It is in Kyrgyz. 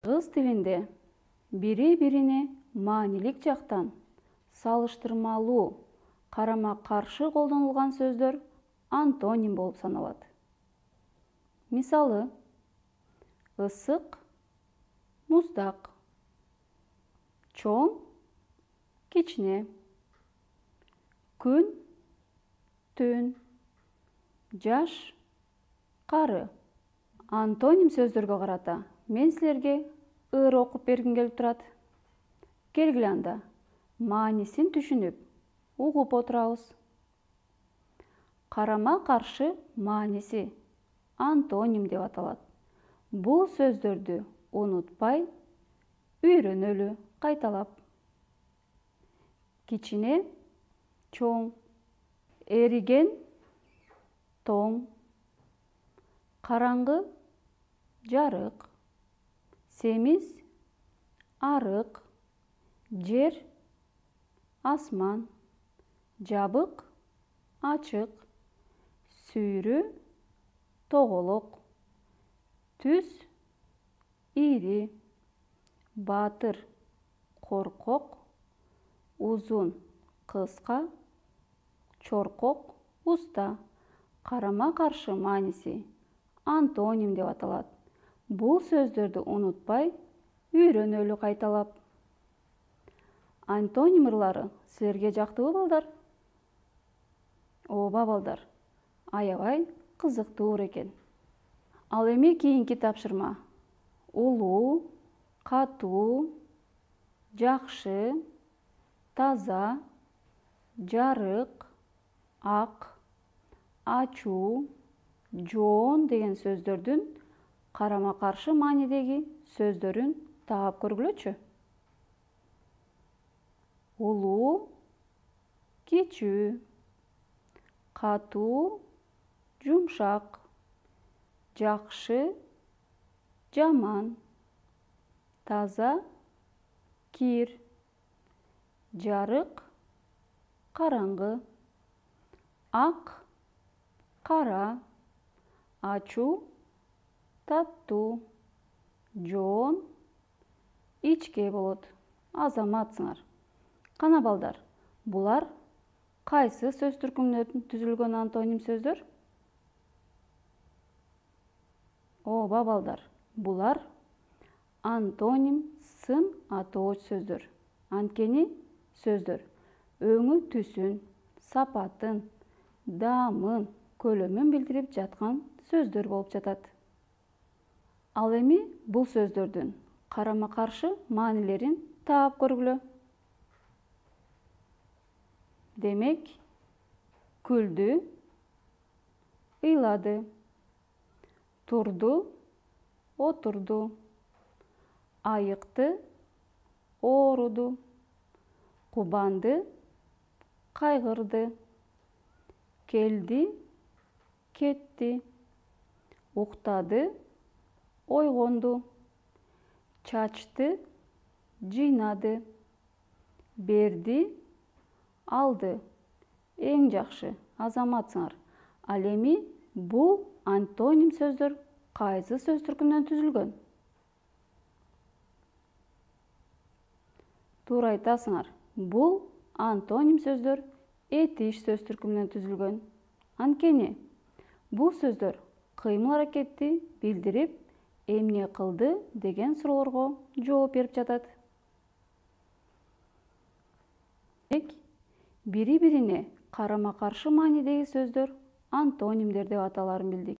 Кыргыз тилинде бири-бирине маанилик жактан салыштырмалуу, карама-каршы колдонулган сөздөр антоним болуп саналат. Мисалы: ысык, муздак, чоң, кичине, күн, түн, жаш, кары. Антоним сөздөргө карата мен силерге ыр окуп бергим келип турат. Келгиле анда маанисин түшүнүп, угуп отурабыз. Карама-каршы мааниси антоним деп аталат. Бул сөздөрдү унутпай, үйрөнөлү кайталап. Кичине, чоң, эриген, тоң, караңгы, жарык, семиз, арык, жер, асман, жабык, ачык, сүйрү, тоголок, түз, ири, баатыр, коркок, узун, кыска, чоркок, уста. Карама-каршы мааниси антоним деп аталат. Бул сөздөрдү унутпай, үйрөнөлү кайталап. Антоним ырлары силерге жактыбы балдар? Ооба балдар, аябай кызыктуу экен. Ал эми кийинки тапшырма: улуу, катуу, жакшы, таза, жарык, ак, ачуу, жоон деген сөздөрдүн карама-каршы маанидеги сөздөрүн таап көргүлөчү. Улуу, кичүү, катуу, жумшак, жакшы, жаман, таза, кир, жарык, караңгы, ак, кара, ачуу, таттуу, жоон, ичке болот. Азаматсыңар. Кана балдар, булар кайсы сөз түркүмүнөн түзүлгөн антоним сөздөр? Ооба балдар, булар антоним сын атооч сөздөр. Анткени сөздөр өңү түсүн, сапатын, даамын, көлөмүн билдирип жаткан сөздөр болуп жатат. Ал эми бул сөздөрдүн карама-каршы маанилерин таап көргүлө. Демек, күлдү, ыйлады, турду, отурду, айыкты, ооруду, кубанды, кайгырды, келди, кетти, уктады, ойгонду, чачты, жыйнады, берди, алды. Эң жакшы, азаматсыңар. Ал эми бул антоним сөздөр кайсы сөз түркүмүнөн түзүлгөн? Туура айтасыңар. Бул антоним сөздөр этиш сөз түркүмүнөн түзүлгөн. Анткени бул сөздөр кыймыл-аракетти билдирип, эмне кылды деген суроолорго жооп берип жатат. Бири-бирине карама-каршы маанидеги сөздөр антонимдер деп аталарын билдик.